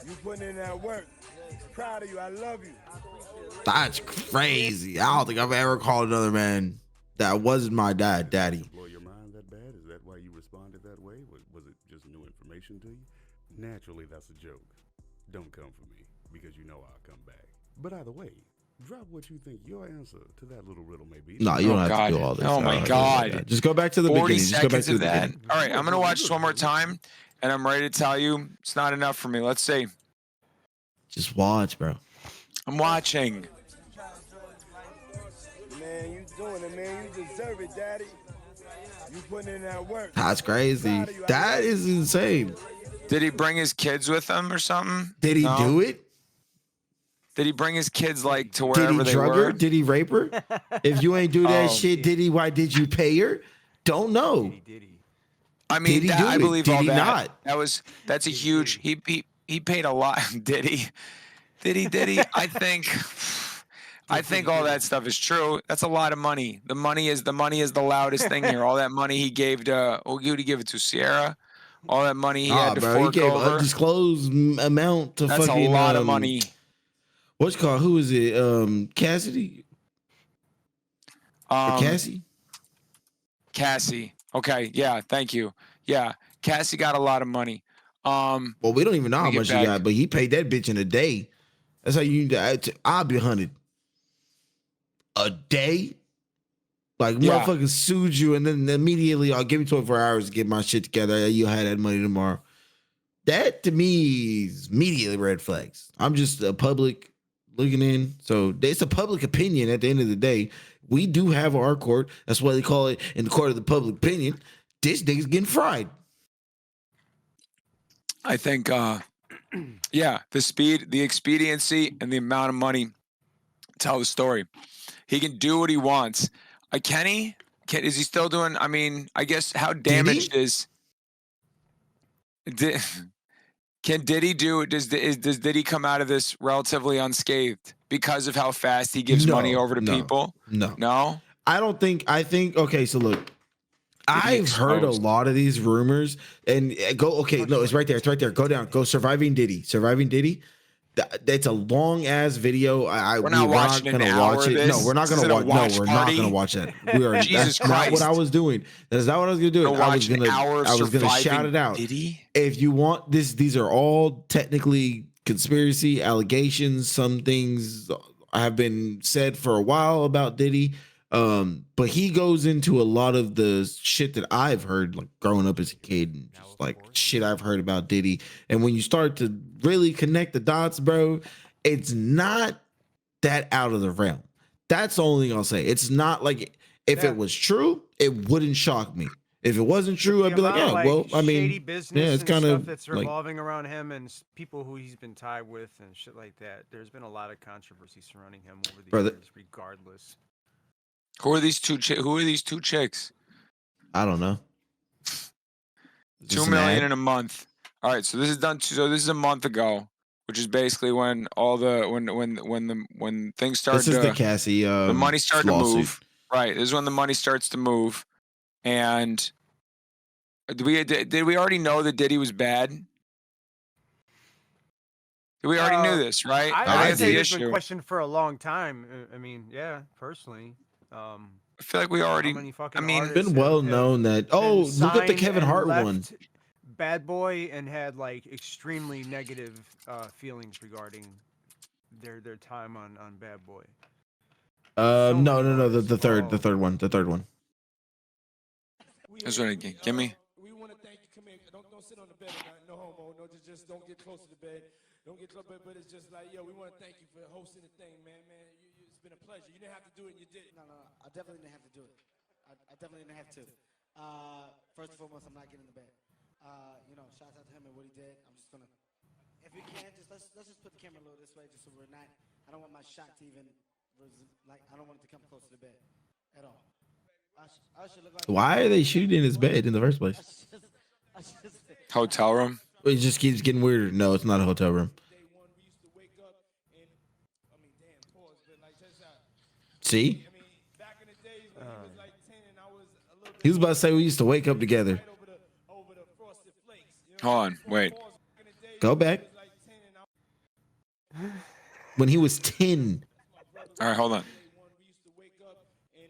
You putting in that work. Proud of you. I love you. That's crazy. I don't think I've ever called another man that wasn't my daddy. Blow your mind that bad? Is that why you responded that way? Was it just new information to you? Naturally, that's a joke. Don't come for me, because you know I'll come back. But either way, drop what you think your answer to that little riddle may be. No, you don't have God. to do all this. Oh my God. Just go back to the 40 beginning. Just go back seconds to of the that. beginning. All right, I'm going to watch this one more time, and I'm ready to tell you it's not enough for me. Let's see. Just watch, bro. I'm watching. Man, you doing it, man. You deserve it, daddy. You putting in that work. That's crazy. That is insane. Did he bring his kids with him or something? Did he do it? Did he bring his kids like to Did wherever he they drug were? her? Did he rape her? If you ain't do that Oh. shit, did he? Why did you pay her? Don't know. I mean, Did he do I it? believe Did all he that. not? That's a huge. He paid a lot. Did he? Did he? I think all that stuff is true. That's a lot of money. The money is the loudest thing here. All that money he gave to who did he give it to? Sierra. All that money he had to Bro, he fork gave over. undisclosed amount to That's fucking. a lot of money. What's it called? Who is it? Cassidy? Or Cassie? Cassie. Okay. Yeah. Thank you. Yeah. Cassie got a lot of money. Well, we don't even know how much he got, but he paid that bitch in a day. That's how you. I'll be 100 a day. Like motherfuckers sued you, and then immediately I'll give me 24 hours to get my shit together. You'll have that money tomorrow. That to me is immediately red flags. I'm just a public looking in, so it's a public opinion. At the end of the day, we do have our court. That's why they call it in the court of the public opinion. This nigga's getting fried. I think, yeah, the speed, the expediency, and the amount of money tell the story. He can do what he wants. Can he? Is he still doing? I mean, I guess how damaged is? Did he do? Does Diddy come out of this relatively unscathed because of how fast he gives money over to people? No. I don't think. I think. Okay, so look. I've heard a lot of these rumors and go, okay, no, it's right there. It's right there. Go down. Go Surviving Diddy. Surviving Diddy. That's a long ass video. We're not gonna watch it. No, we're not gonna watch. No, we're not gonna watch that. We are. Jesus that's not what I was doing. That's not what I was gonna do. I was gonna shout it out. Diddy? If you want this, these are all technically conspiracy allegations. Some things have been said for a while about Diddy. But he goes into a lot of the shit that I've heard, like growing up as a kid, and just like shit I've heard about Diddy. And when you start to really connect the dots, bro, it's not that out of the realm. That's the only thing I'll say. It's not like if it was true, it wouldn't shock me. If it wasn't true, I'd be like, yeah, well, I mean, shady business yeah, it's and kind stuff of that's revolving around him and people who he's been tied with and shit like that. There's been a lot of controversy surrounding him over the years, regardless. Who are these two? Who are these two chicks? I don't know. 2 million in a month. All right, so this is done. So this is a month ago, which is basically when all the when things started. This is the Cassie. The money started lawsuit. to move. Right, this is when the money starts to move. And did we already know that Diddy was bad? We already knew this, right? I'd say it's been questioned for a long time. I mean, yeah, personally. I feel like we already. I mean, it's been well known that. Oh, look at the Kevin Hart one. Bad Boy and had like extremely negative feelings regarding their time on Bad Boy. No. The third one. That's what I get. Give me. We want to thank you. Come here. Don't sit on the bed. No homo. No, just don't get close to the bed. Don't get close, but it's just like, yo, we want to thank you for hosting the thing, man. It's been a pleasure. You didn't have to do it, and you did. No. I definitely didn't have to do it. I definitely didn't have to. First and foremost, I'm not getting in the bed. Shout out to him and what he did. I'm just gonna, if we can, let's just put the camera a little this way, just so we're not. I don't want my shot to even, I don't want it to come close to the bed at all. I should look like. Why are they shooting in his bed in the first place? Hotel room. It just keeps getting weirder. No, it's not a hotel room. See? He was about to say we used to wake up together. Hold on, wait. Go back. when he was 10. All right, hold on. Day one, we used to wake up and,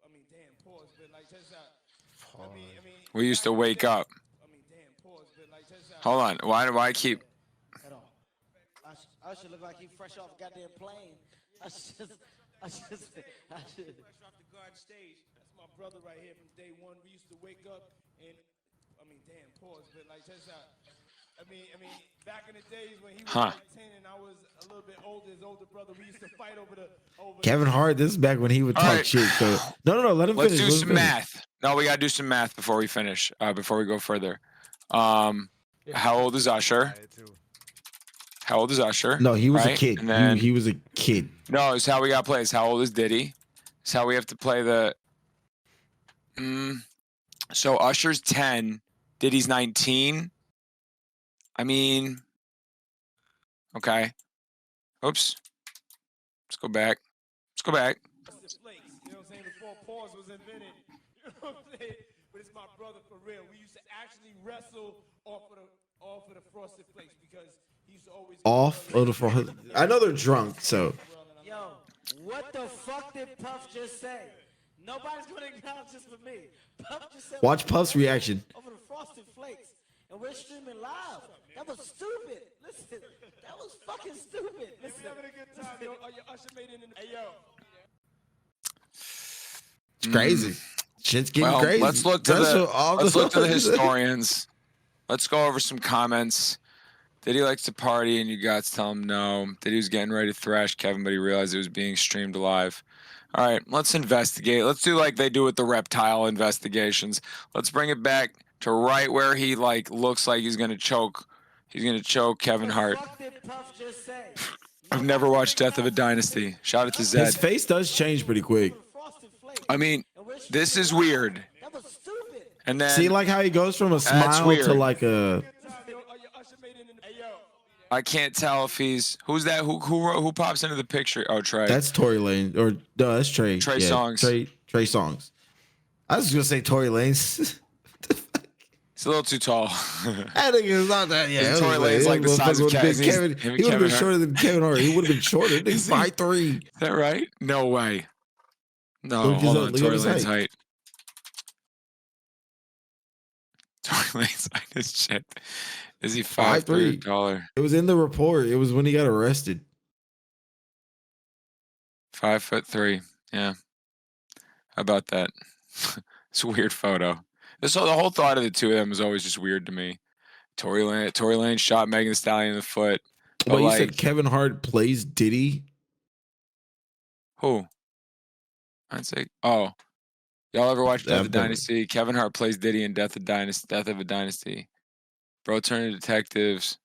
I mean, damn, pause, but like, just out. We used to wake up. I mean, damn, pause, but like, just out. Hold on. Why do I keep? At all. I should look like he fresh off a goddamn plane. I should. Fresh off the garden stage. That's my brother right here from day one. We used to wake up and, I mean, damn, pause, but like, just out. I mean, back in the days when he was like 10 and I was a little bit older, his older brother, we used to fight over the. Kevin Hart, this is back when he would talk right. shit. So no, let him Let's finish. do let him some finish. math. No, we gotta do some math before we finish. Before we go further. How old is Usher? How old is Usher? No, he was a right? kid. And then, He was a kid. no, it's how we gotta play. It's how old is Diddy? It's how we have to play the. So Usher's 10. Diddy's 19. I mean, okay. Oops. Let's go back. You know what I'm saying? Before pause was invented. You know what I'm saying? But it's my brother for real. We used to actually wrestle off of the frosted flakes because he used to always Off of the front. I know they're drunk, so. Yo, what the fuck did Puff just say? Nobody's gonna acknowledge this for me. Puff just said. Watch Puff's reaction. Over the frosted flakes, and we're streaming live. That was stupid. Listen, that was fucking stupid. Listen. We having a good time, yo. Are your Usher made it in the. Hey, yo. It's crazy. Shit's getting crazy. Let's look to the historians. Let's go over some comments. Did he likes to party and you guys tell him no? Did he was getting ready to thrash Kevin, but he realized it was being streamed live. All right, let's investigate. Let's do like they do with the reptile investigations. Let's bring it back to right where he like looks like he's gonna choke. He's gonna choke Kevin Hart. What did Puff just say? I've never watched Death of a Dynasty. Shout out to Zed. His face does change pretty quick. I mean, this is weird. That was stupid. And then See, like how he goes from a smile weird. to like a. I can't tell if he's who's that who pops into the picture. Oh, Trey. That's Tory Lane, or no, that's Trey. Trey Songz. Trey Songz. I was just gonna say Tory Lanez. He's a little too tall. I think it's not that. Yeah, Tory Lane's like the size of Kevin. He would have been shorter than Kevin Hart. He would have been shorter. He's 5'3". Is that right? No way. No, Look hold at on. his Tory Lane's height. height. Tory Lane's height is shit. Is he 5'3" taller? It was in the report. It was when he got arrested. 5'3". Yeah. How about that? It's a weird photo. The whole thought of the two of them is always just weird to me. Tory Lane shot Megan Thee Stallion in the foot. But you said Kevin Hart plays Diddy? Who? I'd say, y'all ever watch Death of a Dynasty? Kevin Hart plays Diddy in Death of a Dynasty. Bro turned to detectives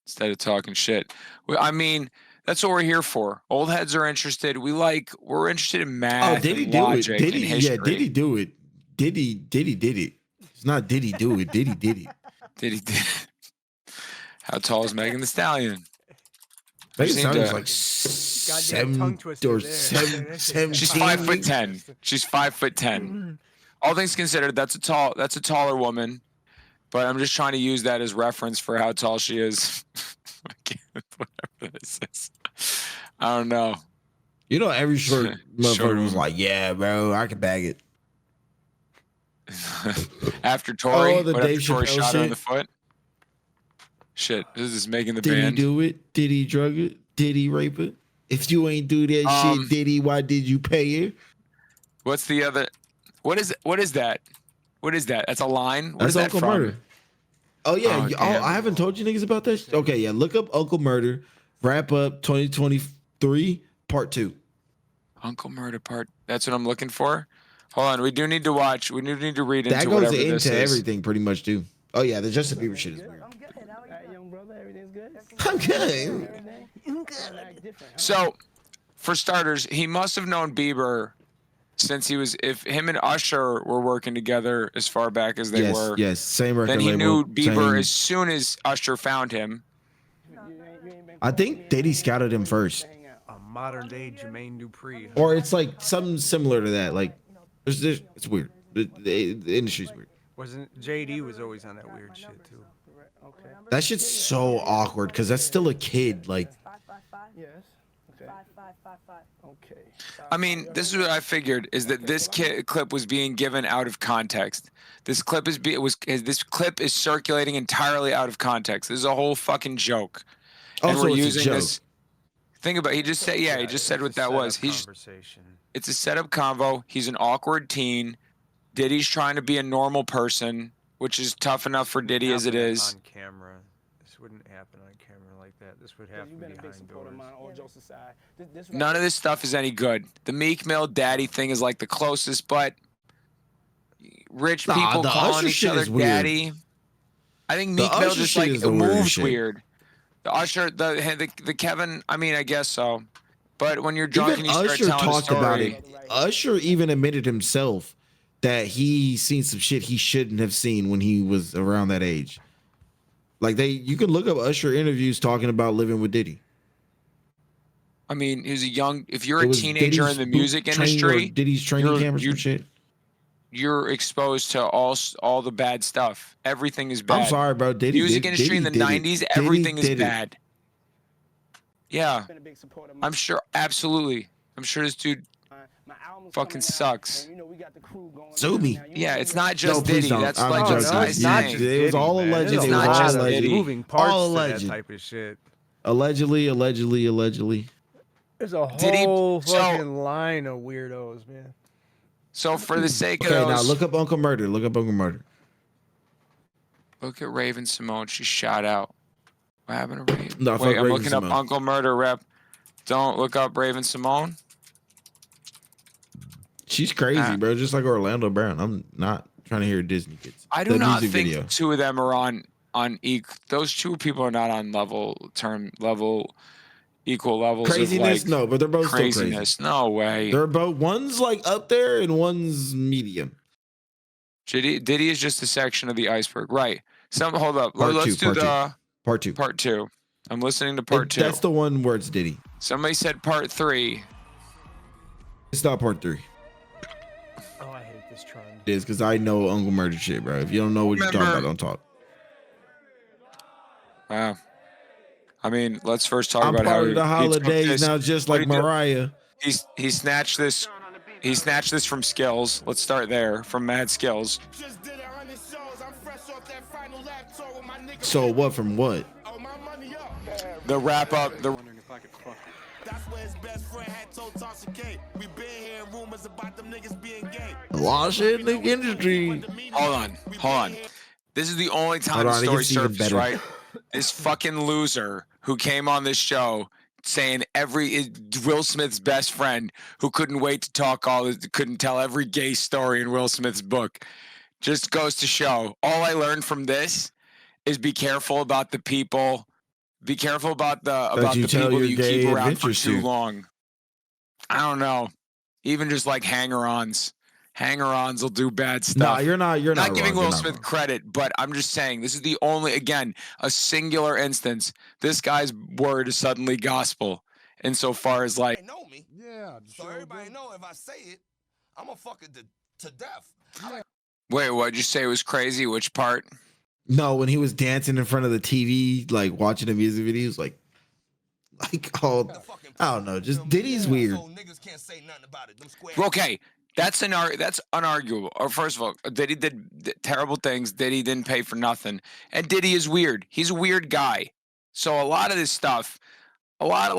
instead of talking shit. I mean, that's what we're here for. Old heads are interested. We're interested in math. Oh, Diddy and do it. logic and Diddy, history. yeah, Diddy do it. Diddy did it. It's not Diddy do it. Diddy did it. Diddy did it. How tall is Megan Thee Stallion? Megan Thee Stallion's Goddamn like tongue twister there. 7. She's 5'10". She's 5'10". All things considered, that's a taller woman. But I'm just trying to use that as reference for how tall she is. Whatever this is. I don't know. You know, every short motherfucker was like, "Yeah, bro, I can bag it." After Tory, the Dave Tory Chappelle shot her in shit. the foot. Shit, this is making the Did band. he do it? Did he drug it? Did he rape it? If you ain't do that shit, Diddy, why did you pay her? What's the other? What is that? What is that? That's a line. What That's is that Uncle from? Murder. Oh yeah, Oh, oh, damn. I haven't told you niggas about that. Okay, yeah, look up Uncle Murder. Wrap up 2023 part 2. Uncle Murder part. That's what I'm looking for. Hold on, we do need to watch. We do need to read That into goes whatever this into is. everything pretty much too. Oh yeah, the Justin Bieber shit is weird. Young brother, everything's good. I'm good. So, for starters, he must have known Bieber since he was. If him and Usher were working together as far back as they were, Yes, same record then he label, knew Bieber same- as soon as Usher found him. I think Diddy scouted him first, A modern day Jermaine Dupri. or it's like something similar to that. Like, it's weird. The industry's weird. Wasn't JD was always on that weird shit too. That shit's so awkward because that's still a kid. Like, Yes. Okay. 5555. Okay. I mean, this is what I figured: is that this clip was being given out of context. This clip this clip is circulating entirely out of context. This is a whole fucking joke, and Also, we're it's a using joke. this. Think about. He just said, yeah, he just said what that was. Conversation. It's a setup convo. He's an awkward teen. Diddy's trying to be a normal person, which is tough enough for Diddy as it is. On camera. This wouldn't happen on camera like that. This would happen You've been a big behind supporter of doors. mine, all jokes aside. This right None of here- this stuff is any good. The Meek Mill daddy thing is like the closest, but rich Nah, people the calling Usher each shit other is weird. daddy. I think The Meek Mill Usher just shit like is it the weirdest moves shit. weird. The Usher, the Kevin. I mean, I guess so. But when you're drunk Even and you start Usher telling a talked about story, it. Usher even admitted himself that he seen some shit he shouldn't have seen when he was around that age. Like you can look up Usher interviews talking about living with Diddy. I mean, he's a young. If you're It a was teenager Diddy's in the boot music training or industry, Diddy's training you're- camp or some you- shit. you're exposed to all the bad stuff. Everything is bad. I'm sorry, bro. Diddy Music did, industry in Diddy the did it. 90s, Diddy everything is did it. bad. Yeah, been a big supporter of I'm sure. Absolutely. I'm sure this dude mine. My album's fucking coming out, sucks. and, you know, we got the crew going Sue on me. now. You Yeah, know, it's we not got- just No, please Diddy. don't. That's I'm like joking. this No, guy's it's not saying. just It was all Diddy, man. alleged. There's It a was not all lot just of alleged. Diddy. moving parts All to that alleged. type of shit. Allegedly. There's a Did he- whole so- fucking line of weirdos, man. So for the sake of Okay, now those, look up Uncle Murder. Look up Uncle Murder. look at Raven Simone. She shot out. What happened to Raven? No, fuck Wait, I'm Raven looking Simone. up Uncle Murder rep. Don't look up Raven Simone. She's crazy, Ah. bro. Just like Orlando Brown. I'm not trying to hear Disney kids. I do The not music think video. the two of them are on those two people are not on equal levels Craziness, of like no, but they're both still crazy. craziness. No way. They're both one's like up there and one's medium. Diddy is just a section of the iceberg, right? Hold up. Part Let's two, do part the two. part two. I'm listening to part two. That's the one where it's Diddy. Somebody said part three. It's not part 3. Oh, I hate this trend. It is because I know Uncle Murder shit, bro. If you don't know what you're talking Remember- about, don't talk. Wow. I mean, let's first talk I'm about how part of he the took holidays this- now, just what like he did- Mariah. He snatched this. He snatched this from Skills. Let's start there. From Mad Skills. Just did 100 shows. I'm fresh off that final lap tour with my nigga. So what from what? Oh, my money up. The wrap up. The That's where his best friend had told Tasha K. We been hearing rumors about them niggas being gay. A lot of shit in the industry. hold on. This is the only time Hold the on, it story gets even surfaced, better. right? This fucking loser who came on this show saying Will Smith's best friend who couldn't wait to talk couldn't tell every gay story in Will Smith's book. Just goes to show. All I learned from this is be careful about the people. Be careful about you the tell people your that you gay keep around for adventures too to. long. I don't know. Even just like hanger-ons. Hanger-ons will do bad stuff. Nah, you're not Not giving wrong. Will You're Smith wrong. credit, but I'm just saying this is the only, again, a singular instance. This guy's word is suddenly gospel insofar as like, Know me, Yeah. so everybody know if I say it, I'm gonna fuck it to death. wait, what'd you say was crazy? Which part? No, when he was dancing in front of the TV, like watching the music videos, like all I don't know, just Diddy's weird. So niggas can't say nothing about it. Them square. Okay, that's unarguable. Or first of all, Diddy did terrible things. Diddy didn't pay for nothing, and Diddy is weird. He's a weird guy. So a lot of this stuff, a lot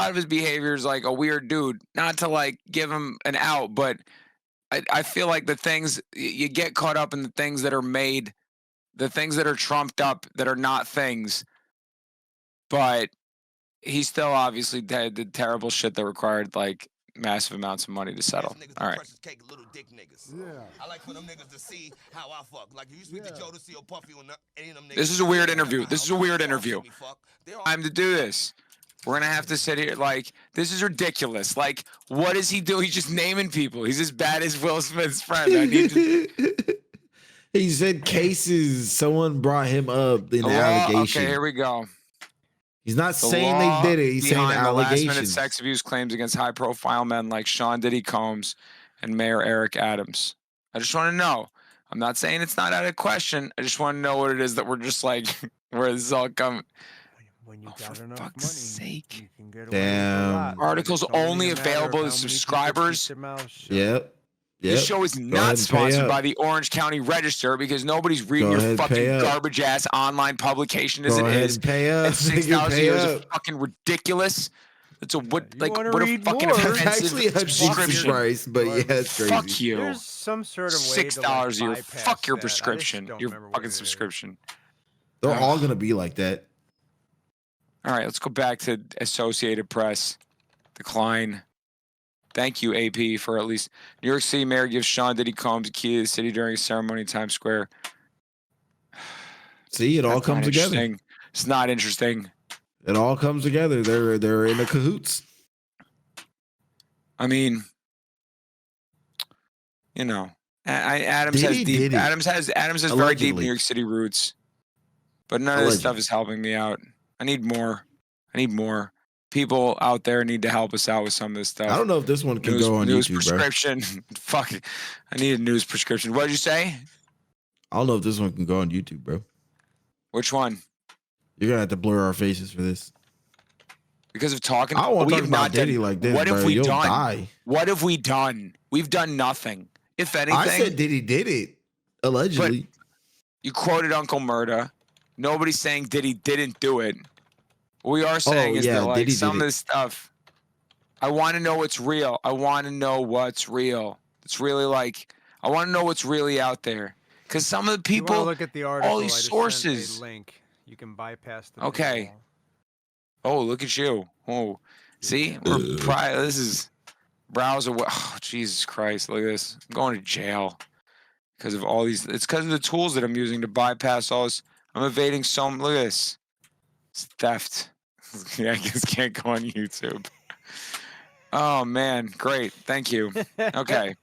of his behavior is like a weird dude. Not to like give him an out, but I feel like the things you get caught up in the things that are made, the things that are trumped up that are not things. But he still obviously did terrible shit that required like massive amounts of money to settle. Niggas All the right. precious cake, little dick niggas. Yeah. I like for them niggas to see how I fuck. Like you speak to Joe to see or Puffy or any of them niggas. This is a weird interview. How This is a weird they all interview. see me fuck. They all- Time to do this. We're gonna have to sit here like this is ridiculous. Like, what is he doing? He's just naming people. He's as bad as Will Smith's friend. I need to. He said cases. Someone brought him up in The the law- allegation. Okay, here we go. He's not The saying law they did it. He's saying behind the last-minute allegations. sex abuse claims against high-profile men like Sean Diddy Combs and Mayor Eric Adams. I just want to know. I'm not saying it's not out of question. I just want to know what it is that we're just like where this is all coming. When you Oh, got for enough fuck's money, sake. you can get away with a lot. Damn. but Articles it's only only a matter of available to how many people keep subscribers. their mouths shut. Yep. This Yep. show is Go ahead not and pay sponsored up. by the Orange County Register because nobody's reading Go your ahead and fucking pay up. garbage ass online publication as Go it ahead is. and pay up. And $6 Nigga, a pay year is up. fucking ridiculous. It's a what you like wanna what a read fucking more? That's offensive actually a decent subscription. price, but Go yeah, ahead. it's crazy. Fuck you. There's some sort of way to $6 like a year. bypass Fuck your that. I just prescription. don't Your remember what fucking it is. subscription. They're all gonna be like that. All right, let's go back to Associated Press. Decline. Thank you, AP, for at least New York City Mayor gives Sean Diddy Combs a key to the city during a ceremony in Times Square. See, it all That's not comes together. interesting. It's not interesting. It all comes together. They're in a cahoots. I mean, you know, Adams Diddy has deep. did it. Adams has very deep Allegedly. New York City roots. But none of this stuff Allegedly. is helping me out. I need more. I need more. People out there need to help us out with some of this stuff. I don't know if this one can news, go on news YouTube, bro. prescription. Fuck it. I need a news prescription. What did you say? I don't know if this one can go on YouTube, bro. Which one? You're gonna have to blur our faces for this. Because of talking. I don't want to we talk have about not done- Diddy like this, What bro. have we You'll done? die. What have we done? We've done nothing. If anything, I said Diddy did it. Allegedly. you quoted Uncle Murda. Nobody's saying Diddy didn't do it. What we are saying is yeah, that like Diddy some did of it. this stuff, I want to know what's real. I want to know what's real. It's really like I want to know what's really out there. Because some of the You wanna people, look at the article? all I these just sent sources. a link. You can bypass the Okay. paywall. Oh, look at you. Oh, see, we're this is browser. Oh, Jesus Christ! Look at this. I'm going to jail because of all these. It's because of the tools that I'm using to bypass all this. I'm evading some. Look at this. It's theft. Yeah, I guess can't go on YouTube. Oh man, great. Thank you. Okay,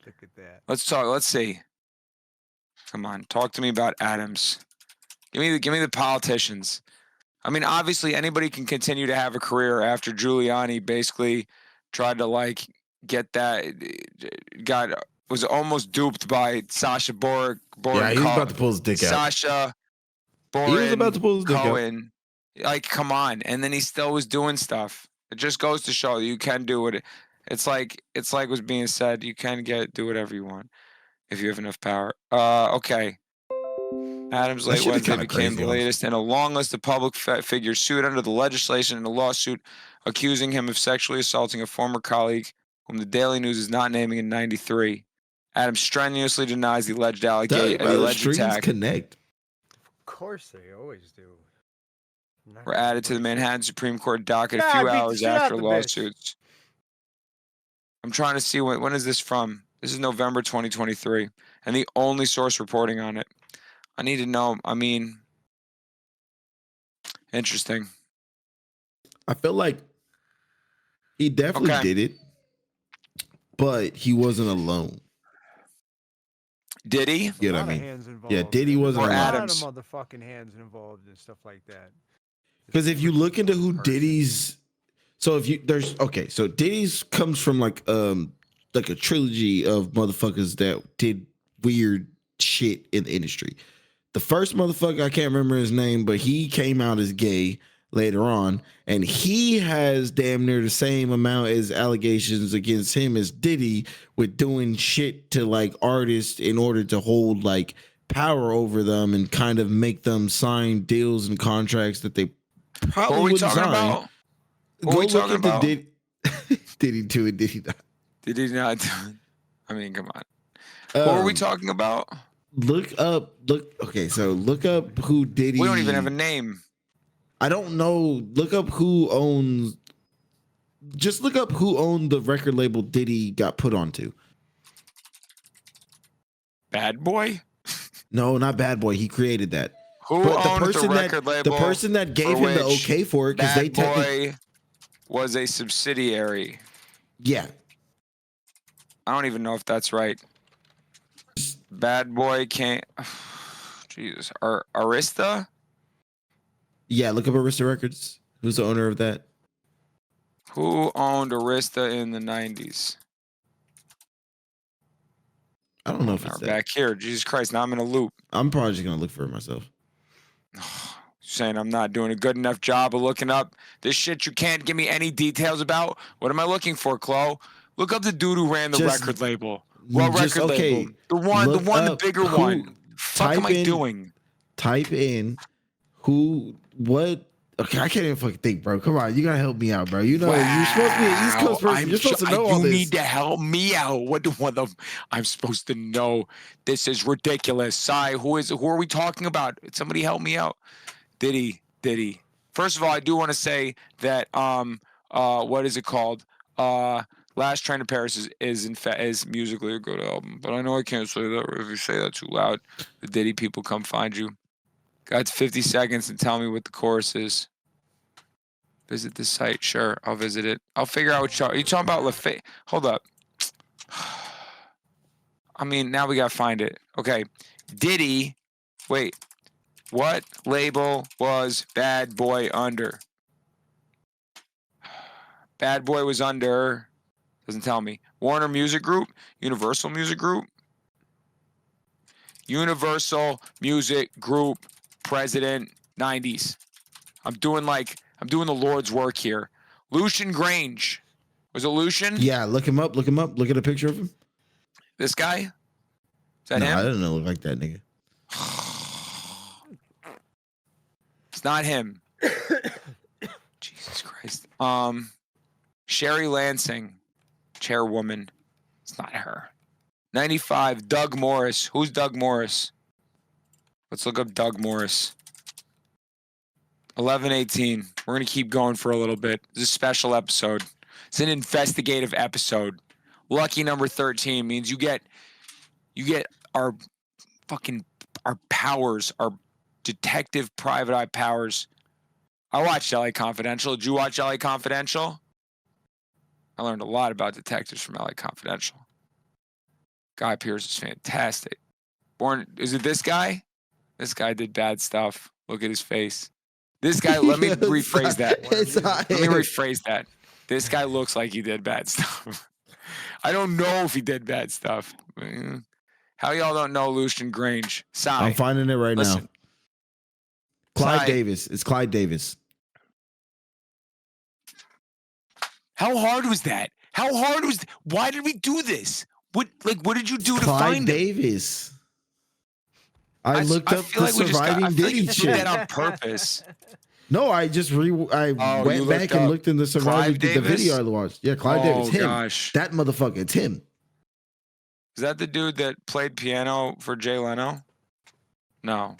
Look at that. let's talk. Let's see. Come on, talk to me about Adams. Give me the politicians. I mean, obviously, anybody can continue to have a career after Giuliani basically tried to like get that. Was almost duped by Sasha Borin. Yeah, he was about to pull his dick out. Sasha He Borin. was about to pull his dick out. Cohen. Like, come on, and then he still was doing stuff. It just goes to show you can do it. It's like was being said. You can do whatever you want if you have enough power. Okay. Adams That late shit is Wednesday kinda became crazy, the latest in a long list of public figures sued under the legislation in a lawsuit accusing him of sexually assaulting a former colleague whom the Daily News is not naming in '93. Adams strenuously denies the alleged Bro, the alleged strings attack. connect. Of course they always do. Not Were added to the everybody says- Manhattan Supreme Court docket a Yeah, few I beat the hours shit out after the bitch. lawsuits. I'm trying to see when is this from? This is November 2023, and the only source reporting on it. I need to know. I mean, interesting. I feel like he definitely Okay. did it, but he wasn't alone. Did he? You know A what I lot of mean? hands involved. Yeah, Diddy There's wasn't a Or lot Adams. of motherfucking hands involved and stuff like that. Because if you look into who Person. Diddy's, so if you so Diddy's comes from like a trilogy of motherfuckers that did weird shit in the industry. The first motherfucker, I can't remember his name, but he came out as gay later on, and he has damn near the same amount as allegations against him as Diddy with doing shit to like artists in order to hold like power over them and kind of make them sign deals and contracts that they What probably are we wouldn't talking sign. about? What Go we look talking into about? Diddy. Did he do it? Did he not? Did he not? do it? I mean, come on. Who are we talking about? Look up. Okay, so look up who Diddy. We don't even have a name. I don't know. Look up who owns. Just look up who owned the record label Diddy got put onto. Bad Boy? No, not Bad Boy. He created that. Who But owned the record label? the person that gave for him the which okay for it, because they Bad technically, Boy was a subsidiary. yeah, I don't even know if that's right. Bad Boy can't. Jesus. Arista? yeah. Look up Arista Records. Who's the owner of that? Who owned Arista in the 90s? I don't know if Now it's we're that. back here. Jesus Christ. Now I'm in a loop. I'm probably just gonna look for it myself. saying I'm not doing a good enough job of looking up this shit you can't give me any details about. What am I looking for, Chloe? Look up the dude who ran the Just- record label. What Just record okay. label? The Look the up bigger who- one. Fuck am type I in- doing? Type in what. Okay, I can't even fucking think, bro. Come on, you gotta help me out, bro. You know, you're supposed to be an East Coast person. You're supposed to know all You this. need to help me out. What I'm supposed to know? This is ridiculous. Sai, who are we talking about? Somebody help me out. Diddy. First of all, I do want to say that what is it called? Last Train to Paris is musically a good album, but I know I can't say that if you say that too loud. The Diddy people come find you. Got 50 seconds and tell me what the chorus is. Visit the site. Sure, I'll visit it. I'll figure out what you're talking about. Hold up. I mean, now we gotta find it. Okay, Diddy. Wait, what label was Bad Boy under? Bad Boy was under. Doesn't tell me. Warner Music Group, Universal Music Group, Universal Music Group, President 90s. I'm doing the Lord's work here. Lucian Grange. Was it Lucian? Yeah, look him up. Look at a picture of him. This guy? Is that No, him? I don't know. Look like that nigga. It's not him. Jesus Christ. Sherry Lansing, chairwoman. It's not her. 95, Doug Morris. Who's Doug Morris? Let's look up Doug Morris. 11:18. We're going to keep going for a little bit. This is a special episode. It's an investigative episode. Lucky number 13 means you get our powers, our detective private eye powers. I watched LA Confidential. Did you watch LA Confidential? I learned a lot about detectives from LA Confidential. Guy Pearce is fantastic. Is it this guy? This guy did bad stuff. Look at his face. This guy, let me rephrase that. Let me rephrase that. This guy looks like he did bad stuff. I don't know if he did bad stuff. How y'all don't know Lucian Grange? Sai. I'm finding it right now. Clyde Sai. Davis. It's Clyde Davis. How hard was that? Why did we do this? What did you do to Clyde find him? Davis. I looked up feel the like we just got- surviving I feel like Diddy you did shit. that on purpose. No, I just went you back looked and up looked in the surviving Clive the Davis? video I watched. Yeah, Clyde Davis. Him. Gosh. That motherfucker. It's him. Is that the dude that played piano for Jay Leno? No.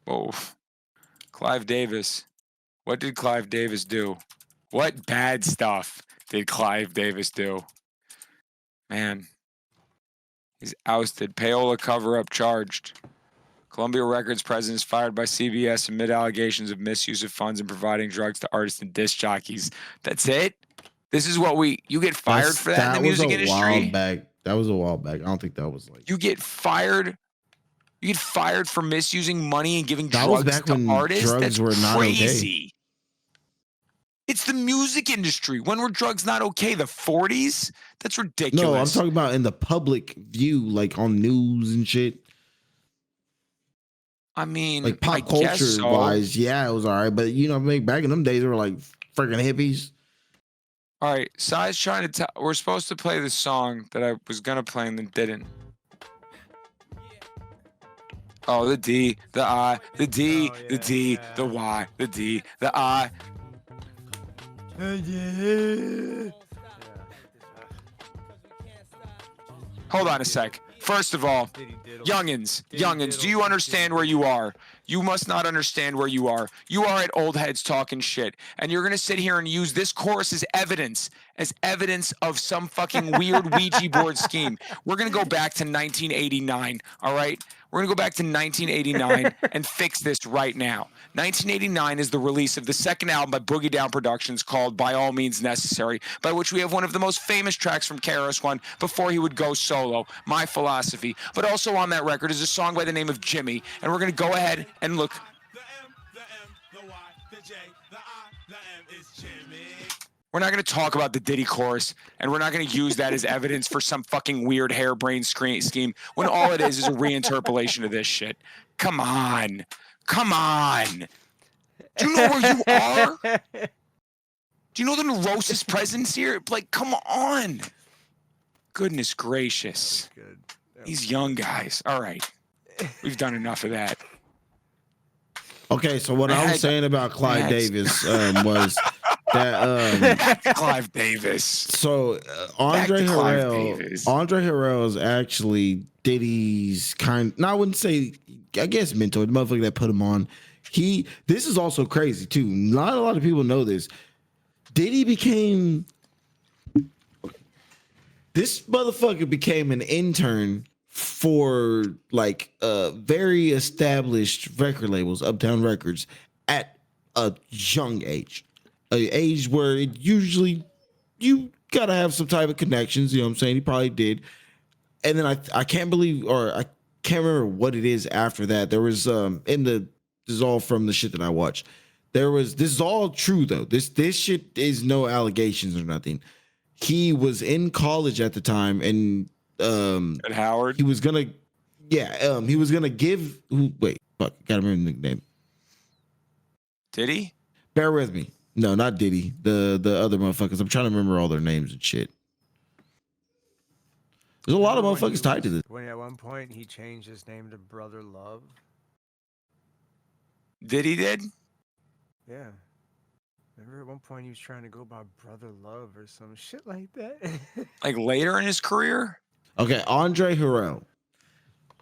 Oh. Clive Davis. What did Clive Davis do? What bad stuff did Clive Davis do? Man. He's ousted. Payola cover-up charged. Columbia Records president is fired by CBS amid allegations of misuse of funds and providing drugs to artists and disc jockeys. That's it? This is what you get fired for that in the music industry? That was a while back. I don't think that was like. You get fired? You get fired for misusing money and giving That was drugs back to when artists? drugs That's were not okay. crazy. It's the music industry. When were drugs not okay? The 40s? That's ridiculous. No, I'm talking about in the public view, like on news and shit. I mean, Like I pop guess culture so. wise, yeah, it was all right. But back in them days, they were like freaking hippies. All right, Sai's trying to tell. We're supposed to play the song that I was gonna play and then didn't. Oh, the D, the I, the D, the D, the Y, the D, the I. Hold on a sec. First of all, youngins, do you understand where you are? You must not understand where you are. You are at old heads talking shit. And you're going to sit here and use this chorus as evidence of some fucking weird Ouija board scheme. We're going to go back to 1989, all right? We're going to go back to 1989 and fix this right now. 1989 is the release of the second album by Boogie Down Productions called By All Means Necessary, by which we have one of the most famous tracks from KRS-One before he would go solo, My Philosophy. But also on that record is a song by the name of Jimmy, and we're going to go ahead and look. We're not going to talk about the Diddy chorus, and we're not going to use that as evidence for some fucking weird harebrained scheme when all it is a reinterpolation of this shit. Come on. Come on. Do you know where you are? Do you know the neurosis presence here? Like, come on. Goodness gracious. Good. These young guys. All right. We've done enough of that. Okay, so what I was saying about Clyde Davis was that Clive Davis. So Andre Harrell is actually Diddy's kind. No, I wouldn't say. I guess mentor, the motherfucker that put him on. This is also crazy too. Not a lot of people know this. Diddy became. This motherfucker became an intern for like very established record labels, Uptown Records, at a young age, an age where it usually you gotta have some type of connections. You know what I'm saying? He probably did. And then I can't believe, or I can't remember what it is after that. There was this is all from the shit that I watched. This is all true though. This shit is no allegations or nothing. He was in college at the time, and at Howard. He was gonna give wait, fuck, gotta remember the name. Diddy? Bear with me. No, not Diddy. The other motherfuckers. I'm trying to remember all their names and shit. There's a lot of motherfuckers tied to this. When at one point he changed his name to Brother Love. Diddy did? Yeah. Remember at one point he was trying to go by Brother Love or some shit like that? Like later in his career? Okay, Andre Harrell.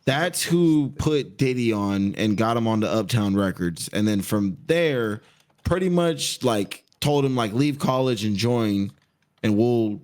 That's who put Diddy on and got him onto Uptown Records. And then from there, pretty much like told him like leave college and join and we'll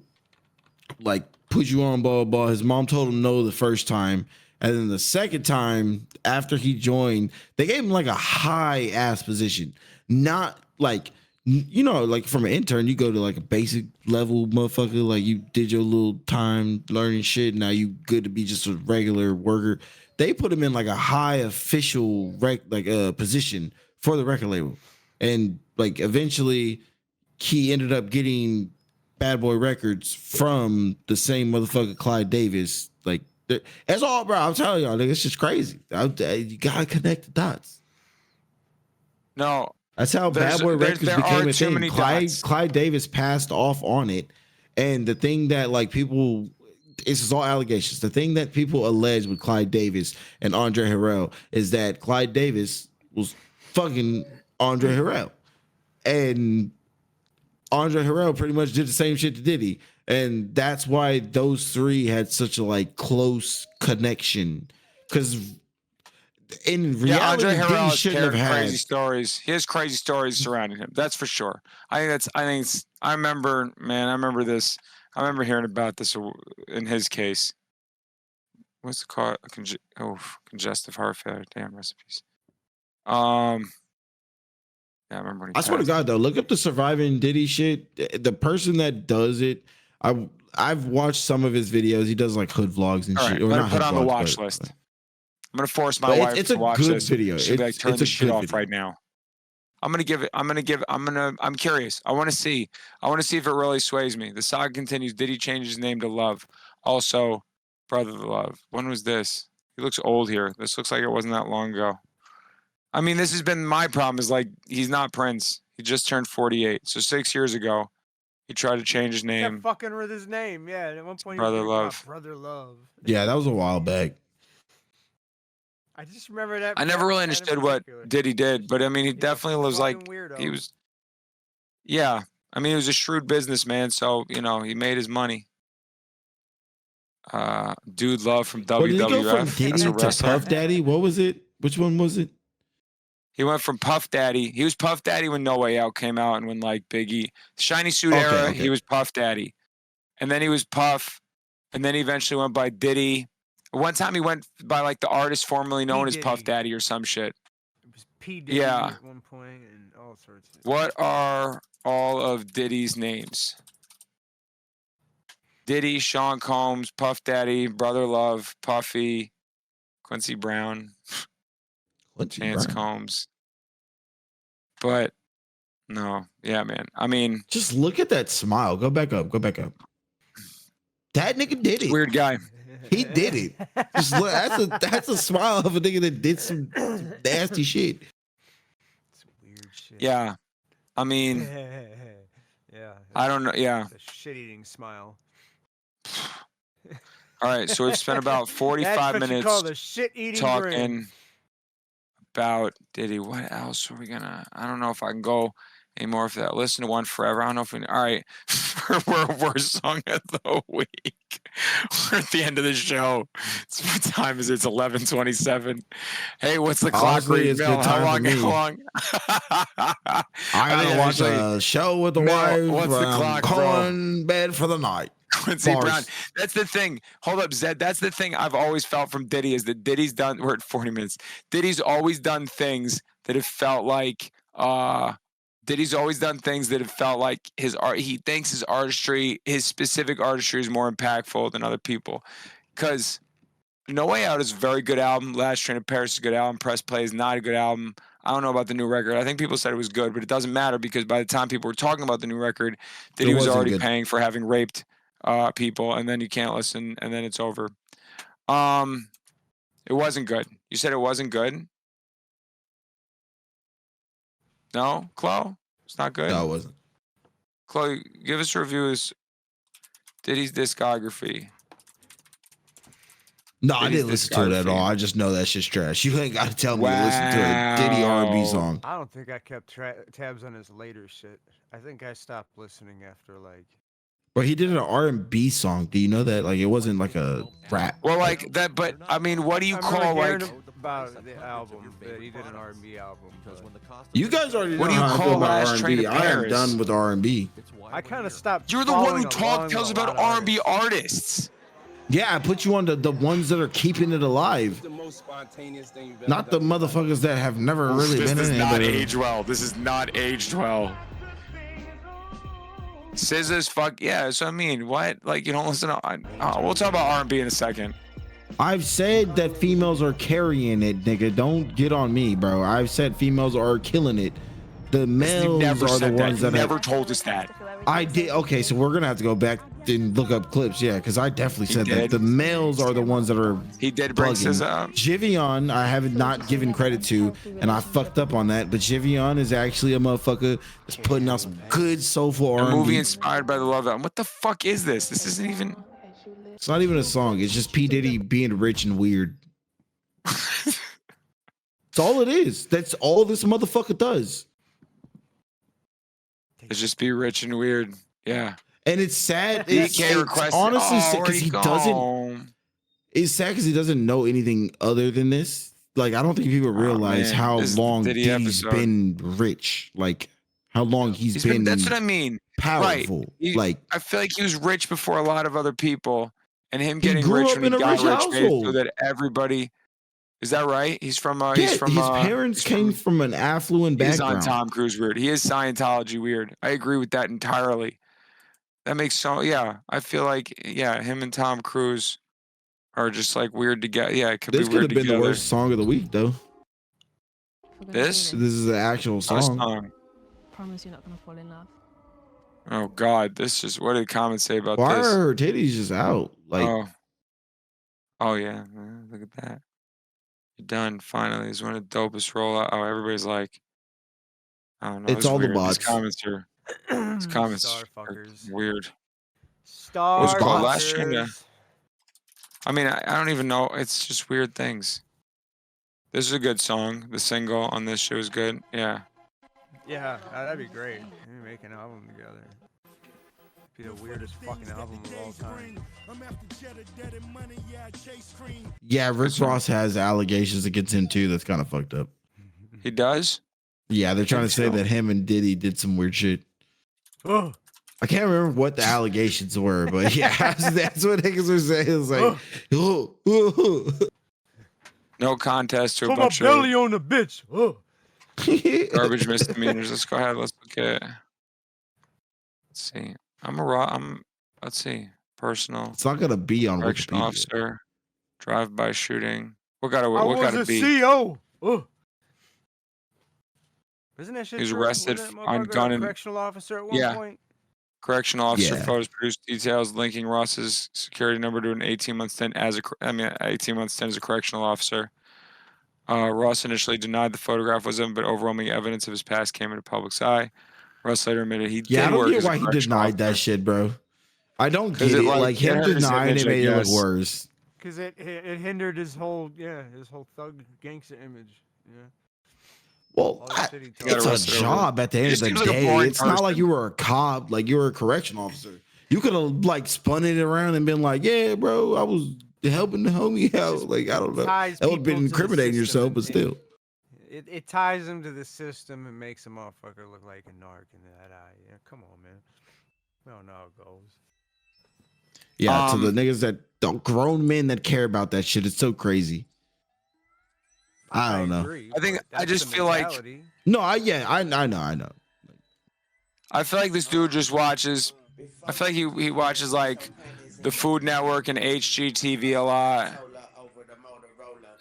like put you on, blah, blah, blah. His mom told him no the first time. And then the second time after he joined, they gave him like a high ass position. Not like, you know, like from an intern, you go to like a basic level motherfucker. Like you did your little time learning shit. Now you good to be just a regular worker. They put him in like a high official position for the record label. And like eventually he ended up getting Bad Boy Records from the same motherfucker Clyde Davis. Like that's all, bro. I'm telling y'all, nigga, it's just crazy. You gotta connect the dots. No. That's how Bad Boy Records became a thing. Dots. Clyde Davis passed off on it. And the thing that like people, this is all allegations. The thing that people allege with Clyde Davis and Andre Harrell is that Clyde Davis was fucking Andre Harrell. And Andre Harrell pretty much did the same shit to Diddy. And that's why those three had such a like close connection. Because in reality, Andre Diddy Harrell shouldn't have had crazy stories. He has crazy stories surrounding him. That's for sure. I remember this. I remember hearing about this in his case. What's it called? Congestive heart failure. Damn recipes. Yeah, I remember when I swear to God, though, look up the surviving Diddy shit. The person that does it, I've watched some of his videos. He does like hood vlogs and shit. I'm gonna put on the watch list. I'm gonna force my wife to watch this. Video. She'll be like, turn the shit off video. right now. I'm curious. I want to see if it really sways me. The saga continues. Did he change his name to Love? Also, Brother Love. When was this? He looks old here. This looks like it wasn't that long ago. I mean, this has been my problem is like, he's not Prince. He just turned 48. So 6 years ago, he tried to change his name. Kept fucking with his name. Yeah, at one point Brother he was Love. Brother Love. Yeah, that was a while back. I just remember that. I never really understood what Diddy did, but I mean, he definitely was like, weirdo. he was, yeah. I mean, he was a shrewd businessman, so, you know, he made his money. Dude Love from WWF. Did he go from Diddy to Puff Daddy? What was it? Which one was it? He went from Puff Daddy. He was Puff Daddy when No Way Out came out and when like Biggie, Shiny Suit era, he was Puff Daddy. And then he was Puff. And then he eventually went by Diddy. One time he went by like the artist formerly known as Puff Daddy or some shit. It was P. Diddy at one point and all sorts of What are all of Diddy's names? Diddy, Sean Combs, Puff Daddy, Brother Love, Puffy, Quincy Brown. Chance Combs. But no, yeah, man. I mean, just look at that smile. Go back up. That nigga did it. Weird guy. He did it. Just look, that's a smile of a nigga that did some nasty shit. It's weird shit. Yeah. I mean, yeah. I don't know. Yeah. It's a shit-eating smile. All right. So we've spent about 45 That's what minutes you call the shit-eating grin. talking about Diddy. What else are we gonna? I don't know if I can go anymore for that. Listen to One Forever. I don't know if we. All right, we're worst song of the week. We're at the end of the show. What time is it? It's 11:27. Hey, what's the clock Honestly, reading, it's Mel? good How time long? for me. How long? I think gotta watch actually- a show with the Mel, wife. what's the clock, bro? Calling bed for the night. Quincy Bars. Brown. That's the thing. Hold up, Zed. That's the thing I've always felt from Diddy is that Diddy's done. We're at 40 minutes. Diddy's always done things that have felt like. Diddy's always done things that have felt like his art. He thinks his artistry, his specific artistry, is more impactful than other people. Because No Way Out is a very good album. Last Train to Paris is a good album. Press Play is not a good album. I don't know about the new record. I think people said it was good, but it doesn't matter because by the time people were talking about the new record, Diddy was wasn't already good. paying for having raped people, and then you can't listen, and then it's over. It wasn't good. You said it wasn't good? No, Chloe? It's not good? No, it wasn't. Chloe, give us a review of Diddy's discography. No, I Diddy's didn't listen to it at discography. all. I just know that shit's trash. You ain't got to tell me to listen to a Diddy R&B Wow. song. I don't think I kept tabs on his later shit. I think I stopped listening after like. But he did an R&B song. Do you know that? Like, it wasn't like a rap. Well, like that, but I mean, what do you I remember call hearing like? about the album that he did an R&B album? but You guys already know What do you how I call feel about Last Train R&B. to I am Paris? done with R&B. I kind of stopped. You're the one who following along tells with a about lot of R&B artists. Yeah, I put you on the ones that are keeping it alive. The most spontaneous thing you've ever Not the done. motherfuckers that have never really This been does in it. not that are- age well. This is not aged well. SZA's fuck yeah. So I mean, what? Like you don't listen to? We'll talk about R&B in a second. I've said that females are carrying it, nigga. Don't get on me, bro. I've said females are killing it. The You've males never are the said ones that. that You have- never told us that. I did. Okay, so we're gonna have to go back and look up clips. Yeah, because I definitely said that did. the males are the ones that are. He did bring bugging. SZA up. Jivion, I have not given credit to, and I fucked up on that. But Jivion is actually a motherfucker that's putting out some good soulful A R&B. movie inspired by the Love album. What the fuck is this? This isn't even. It's not even a song. It's just P Diddy being rich and weird. That's all it is. That's all this motherfucker does. It's just be rich and weird. Yeah. And it's sad. DK It's requested. honestly Oh, sad where'd because he go? doesn't. It's sad because he doesn't know anything other than this. Like, I don't think people realize man. how This is the long Diddy Diddy's episode. been rich. Like, how long he's been That's what I mean. powerful. He- Like, I feel like he was rich before a lot of other people, and him He getting grew rich up when in he a got rich rich made it so household. that everybody. Is that right? He's from. yeah, He's from. his parents he's came from an affluent He is on background. Tom Cruise weird. He is Scientology weird. I agree with that entirely. That makes so. Yeah, I feel like him and Tom Cruise are just like weird together. Yeah, it could This be could weird have been together. the worst song of the week, though. This? This is the actual What song. song? Promise you're not gonna fall in love. Oh God, this is what did the comments say about Why this? are her titties just out? Like, Oh yeah, look at that. You're done finally. It's one of the dopest rollout. Oh, everybody's like, I don't know. It's all the weird. bots. These comments are Star are fuckers. weird. Star What's called Last Train to- fuckers. I mean, I don't even know. It's just weird things. This is a good song. The single on this show is good. Yeah. Yeah, that'd be great. We make an album together. Be the weirdest fucking album of all time. yeah, Rick Ross has allegations against him too. That's kind of fucked up. He does? Yeah, they're trying to say so. that him and Diddy did some weird shit. Oh, I can't remember what the allegations were, but yeah, that's what niggas were saying. It was like, oh. No contest to a put my bunch belly of on the bitch. Oh. garbage misdemeanors. Let's go ahead. Let's look at. Let's see. Let's see. Personal. It's not gonna be on Correction Wikipedia. officer. Drive-by shooting. What gotta I was gotta a be? CO. Oh. Isn't that shit He was true? arrested Wasn't that on motherfucker a gun and- correctional officer at one Yeah. point. Correctional officer Yeah. photos produced details linking Ross's security number to an 18-month stint as a 18-month stint as a correctional officer. Ross initially denied the photograph was him, but overwhelming evidence of his past came into public's eye. Ross later admitted he Yeah, I did don't work get as a why he correctional denied that officer. shit, bro. I don't 'Cause get it, it. like, Like it him hurt his denying image, it I made it look guess. worse. Because it hindered his whole thug gangster image. Yeah. Well, All the shit he it's a arrested over it. job at the He end of just the seems like a day. boring It's not like person. you were a cop, like you were a correction officer. You could have like spun it around and been like, "Yeah, bro, I was helping the homie out." Like I don't know, ties that would have been people to the incriminating system yourself, and- but still. It ties him to the system and makes a motherfucker look like a narc in that eye. Yeah, come on, man. We don't know how it goes. Yeah, to the niggas the grown men that care about that shit, it's so crazy. I don't know. agree, I think but I that's just the feel like mentality. No, I know. I feel like this dude just watches. I feel like he watches like the Food Network and HGTV a lot.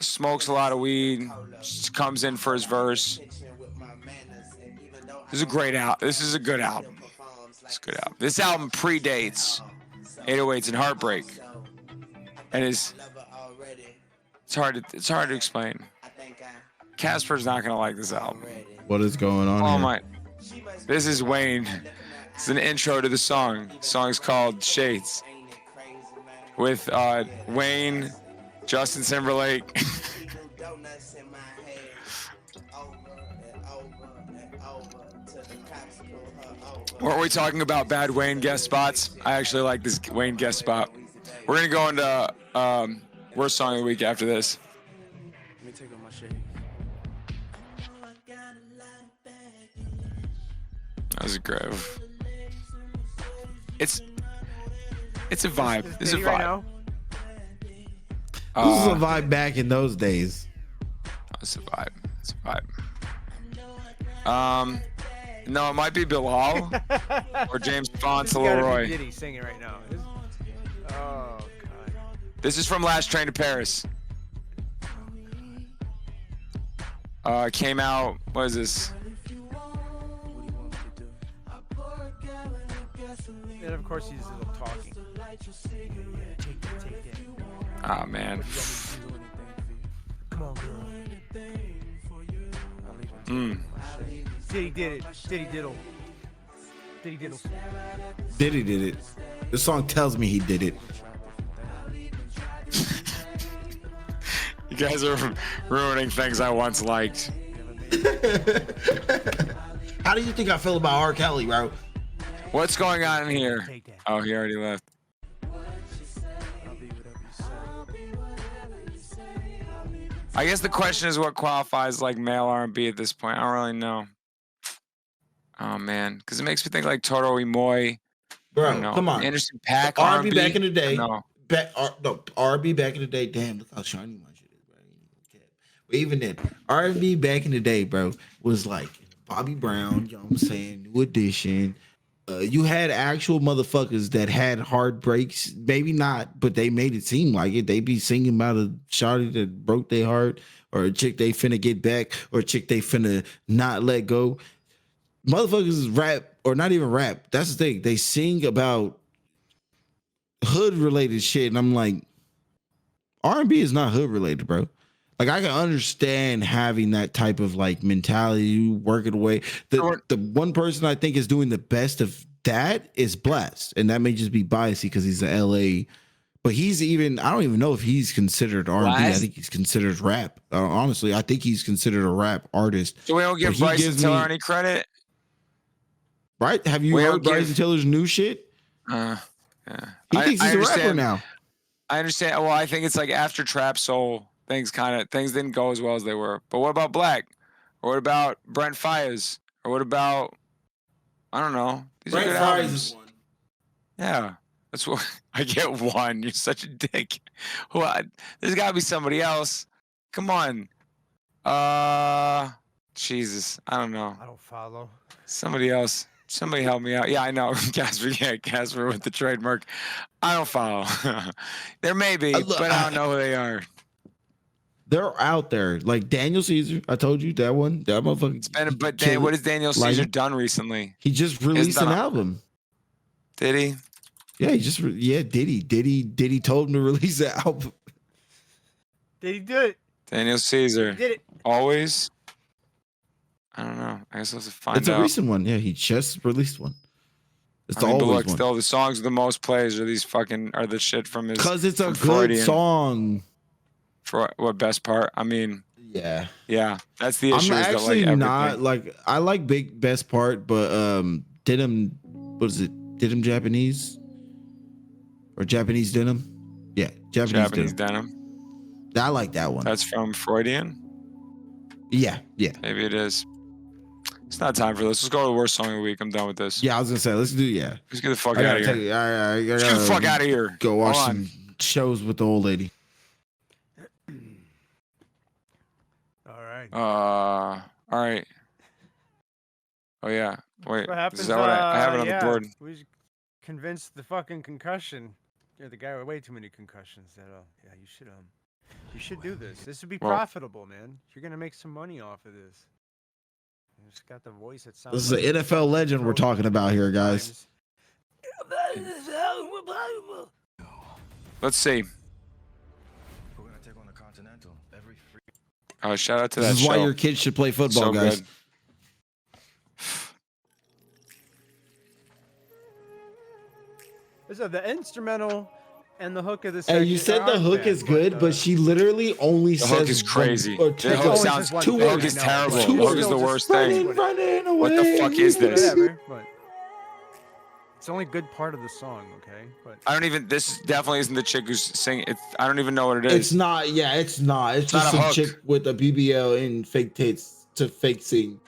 Smokes a lot of weed. Just comes in for his verse. This is a great album. This is a good album. It's a good album. This album predates 808s and Heartbreak, and it's hard to explain. Casper's not gonna like this album. What is going on? Oh here? my! This is Wayne. It's an intro to the song. The song's called Shades. With Wayne, Justin Timberlake. Weren't we talking about bad Wayne guest spots? I actually like this Wayne guest spot. We're gonna go into worst song of the week after this. Let me take off my shades. That was a great. It's a vibe. This is a Diddy right vibe. now? This is a vibe back in those days. It's a vibe. It's a vibe. No, it might be Bilal or James Fonts This gotta be Leroy. Diddy singing right now. Oh god. This is from Last Train to Paris. Came out. What is this? And of course he's still talking. Yeah, take that. Ah man. Come on, girl. Diddy did it. Diddy diddle. Diddy diddle. Diddy did it. The song tells me he did it. You guys are ruining things I once liked. How do you think I feel about R. Kelly, bro? What's going on in here? Oh, he already left. I guess the question is what qualifies like male R&B at this point. I don't really know. Oh man, because it makes me think like Toro y Moi. Bro, No. come on. Anderson .Paak R&B R&B back in the day. No. R&B back in the day. Damn, look how shiny my shit is, bro. But even then, R&B back in the day, bro, was like Bobby Brown, you know what I'm saying, New Edition. You had actual motherfuckers that had heartbreaks. Maybe not, but they made it seem like it. They be singing about a shawty that broke their heart, or a chick they finna get back, or a chick they finna not let go. Motherfuckers rap, or not even rap. That's the thing. They sing about hood related shit, and I'm like, R&B is not hood related, bro. Like I can understand having that type of like mentality, you work it away. The one person I think is doing the best of that is Blast, and that may just be biasy because he's a LA. But he's even, I don't even know if he's considered R&B. I think he's considered rap. Honestly, I think he's considered a rap artist. So we don't give Bryson Tiller any credit? Right? Have you heard Bryson Tiller's new shit? Yeah. He thinks he's a rapper now. I understand. Well, I think it's like after Trap Soul, things didn't go as well as they were. But what about Black? Or what about Brent Fayez? Or what about, I don't know. These Brent are good Fayez albums. is one. Yeah. That's what I get one. You're such a dick. What? There's gotta be somebody else. Come on. Jesus. I don't know. I don't follow. Somebody else. Somebody help me out. Yeah, I know. Casper, Casper with the trademark. I don't follow. There may be, but I don't know who they are. They're out there. Like Daniel Caesar. I told you that one. That motherfucker. But what has Daniel Caesar done recently? He just released an album. Did he? Yeah, he just Diddy told him to release the album. Did he do it? Daniel Caesar. He did it. Always? I don't know. I guess let's find It's out. a recent one. Yeah, he just released one. It's I the mean, but always look, one. still the songs with the most plays are these fucking are the shit from his. Because it's a from good Freudian. song. For what best part? I mean, Yeah. That's the I'm issue. Is that actually like not everything. like I like big best part, but denim, what is it? Denim Japanese or Japanese denim? Yeah, Japanese denim. I like that one. That's from Freudian. Yeah. Maybe it is. It's not time for this. Let's go to the worst song of the week. I'm done with this. Yeah, I was gonna say let's do Let's get the fuck I out gotta of here. I Let's get the fuck out of here. Go watch Hold some shows with the old lady. All right. All right. Oh yeah. Wait. What happens? Is that what I have it on the board? We was convinced the fucking concussion. You're the guy with way too many concussions. That yeah, you should do this. This would be Well- profitable, man. You're gonna make some money off of this. You just got the voice that sounds. This is like an NFL legend we're talking about here, guys. Let's see. We're gonna take on the Continental every free. Shout out to that This is show. why your kids should play football, So guys. good. So the instrumental and the hook of the Hey, section. you said the aren't hook bad, is good, but she literally only The says hook is crazy. One, or The hook only sounds. says one two thing, The hook words. is I know, terrible. but Two The hook words. is the still worst just thing. running away. What the fuck is this? Whatever, but it's only a good part of the song, okay? But I don't even. This definitely isn't the chick who's singing. I don't even know what it is. It's not. Yeah, it's not. It's just not a some hook. chick with a BBL and fake tits to fake sing.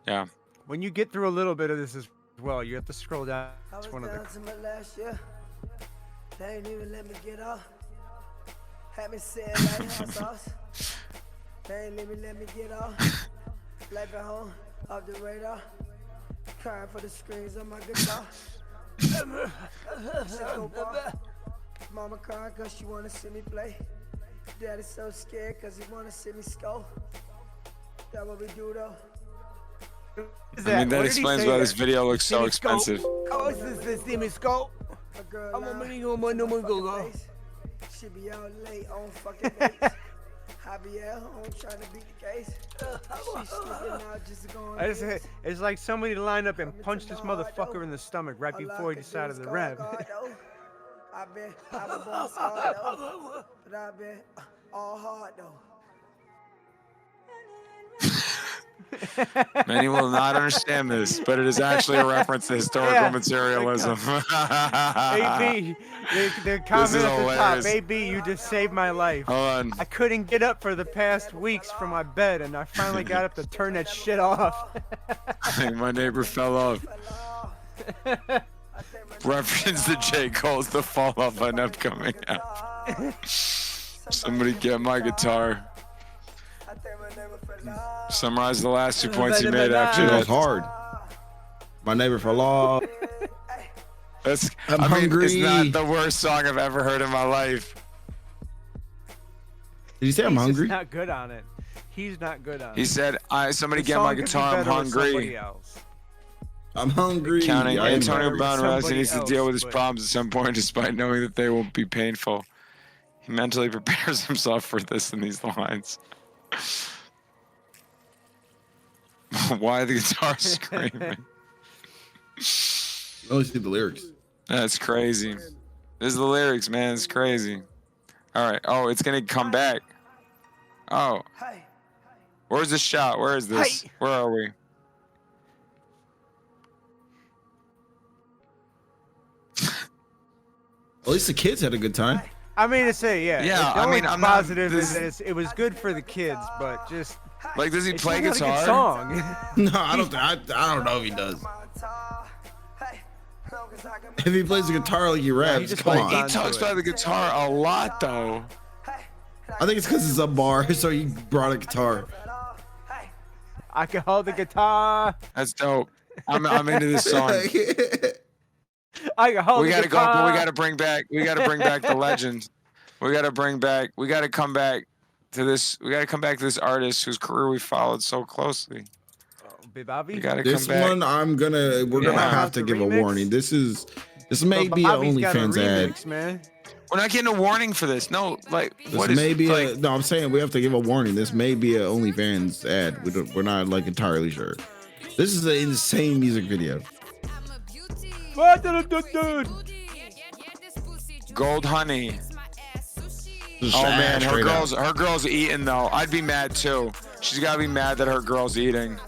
Yeah. when you get through a little bit of this as well, you have to scroll down. It's one of the. To my last year. They ain't even let me get off. Had me sitting like hot sauce. They ain't even let me get off. Life at home, off the radar. Crying for the screens on my guitar. Mama crying cause she wanna see me play. Daddy's so scared cause he wanna see me score. That what we do though. I mean, that explains why this video looks so expensive. Oh, this see me scope. I'm a money on my no go. She be out late on fucking dates. I be at home trying to beat the case. She slipping out just to go on dates. It's like somebody lined up and punched this motherfucker in the stomach right before he decided to rap. I've been born smart though, but I've been all hard though. Many will not understand this, but it is actually a reference to historical Yeah. materialism. AB, the comment at the top. hilarious. AB, you just saved my life. Hold on. I couldn't get up for the past weeks from my bed, and I finally got up to turn that shit off. My neighbor fell off. Reference to J. Cole's The Fall Off on upcoming album. Somebody get my guitar. Summarize the last 2 points he made after She that. goes hard. My neighbor for law. That's, I'm I mean, hungry. it's not the worst song I've ever heard in my life. Did you say I'm He's hungry? just not good on it. He's not good on it. He said, somebody The get my song could be guitar, I'm better with somebody hungry. else. I'm hungry. Counting I am Antonio hungry. Brown realizes he somebody needs to deal else, with his but- problems at some point despite knowing that they won't be painful. He mentally prepares himself for this in these lines. Why the guitar screaming? I only see the lyrics. That's crazy. This is the lyrics, man. It's crazy. All right. Oh, it's going to come back. Oh. Hey, Where's the shot? Where is this? Hey. Where are we? At least the kids had a good time. I mean to say, yeah. Yeah, the I only mean, I'm not- positive this- is that it was good for the kids, but just Like, does he it's play not a guitar? good song. No, I don't. I don't know if he does. If he plays the guitar like he raps, just come holds on. He on. talks about the guitar a lot, though. I think it's because it's a bar, so he brought a guitar. I can hold the guitar. That's dope. I'm into this song. I can hold We the gotta go, guitar. but we gotta bring back the legend. We gotta come back to this. We gotta come back to this artist whose career we followed so closely. Babe Bobby? You gotta This come back. one, we're gonna Yeah. have to The give a remix? warning. This may But be an Bobby's got a OnlyFans ad. remix, man. We're not getting a warning for this. No, like This what is may be like? no, I'm saying we have to give a warning. This may be an OnlyFans ad. We're not like entirely sure. This is an insane music video. Gold honey. Just Oh man, ass her straight girl's out. her girl's eating though. I'd be mad too. She's gotta be mad that her girl's eating.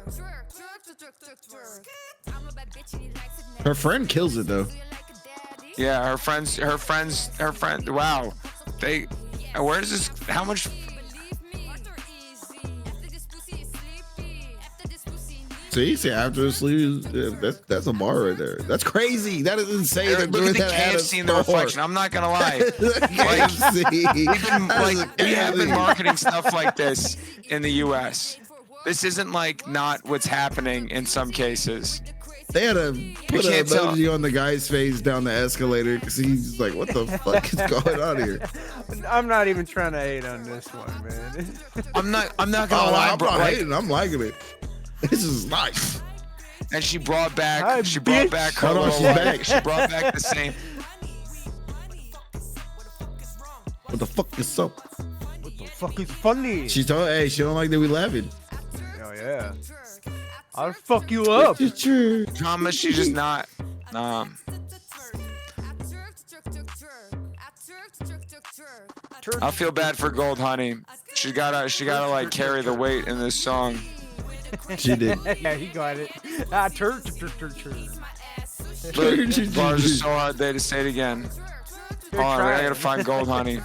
Her friend kills it though. Yeah, her friend. Wow, they. Where is this? How much? See, after the sleeve, that's a bar right there. That's crazy. That is insane. They're Look doing at the that at a KFC in the store. reflection. I'm not gonna lie. KFC. We have been marketing stuff like this in the U.S. This isn't like not what's happening in some cases. They had to put an can't tell. emoji on the guy's face down the escalator because he's like, "What the fuck is going on here?" I'm not even trying to hate on this one, man. I'm not gonna Oh, lie, I'm bro. not Like, hating. I'm liking it. This is nice. and she brought back. Hi, She brought bitch. back her Hold on, little, she's back. She brought back the same. What the fuck is up? What the fuck is funny? She told, hey, she don't like that we laughing. Oh yeah. I'll fuck you up. Drama. She's just not. I feel bad for Gold Honey. She gotta like carry the weight in this song. She did. Yeah, he got it. Ah, turk. But bars are so hard they to say it again. Hold on, I gotta find Gold Honey.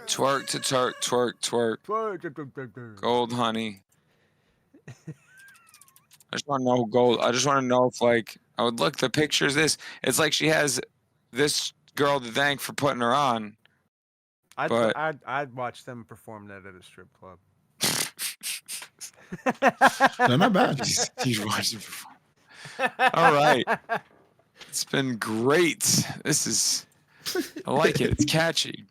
Twerk to twerk, twerk, twerk. Gold Honey. I just want to know who Gold. I just want to know if like I would look the pictures. It's like she has this girl to thank for putting her on. But- I'd watch them perform that at a strip club. They're not bad. He's watching perform. All right. It's been great. I like it. It's catchy.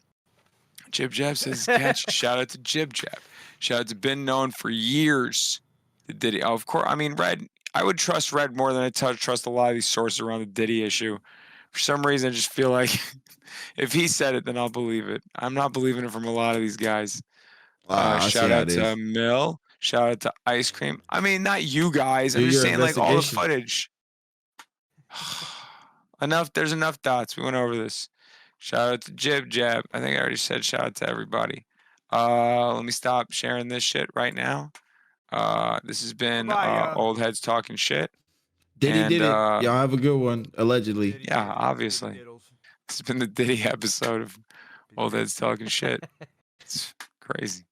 Jib Jab says it's catchy. Shout out to Jib Jab. Shout out to been known for years. The Diddy. Oh, of course. I mean, Red. I would trust Red more than I trust a lot of these sources around the Diddy issue. For some reason, I just feel like if he said it, then I'll believe it. I'm not believing it from a lot of these guys. I see Shout how out it to is. Mill. Shout out to Ice Cream. I mean, not you guys. I'm Do just your saying, like, all the investigation. footage. There's enough dots. We went over this. Shout out to Jib Jab. I think I already said shout out to everybody. Let me stop sharing this shit right now. This has been Bye-bye, Old Heads Talking Shit. Diddy And, did it. Y'all have a good one. Allegedly. Yeah, obviously. This has been the Diddy episode of Old Heads Talking Shit. It's crazy.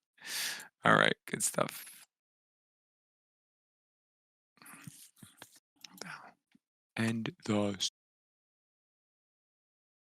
All right, good stuff. End the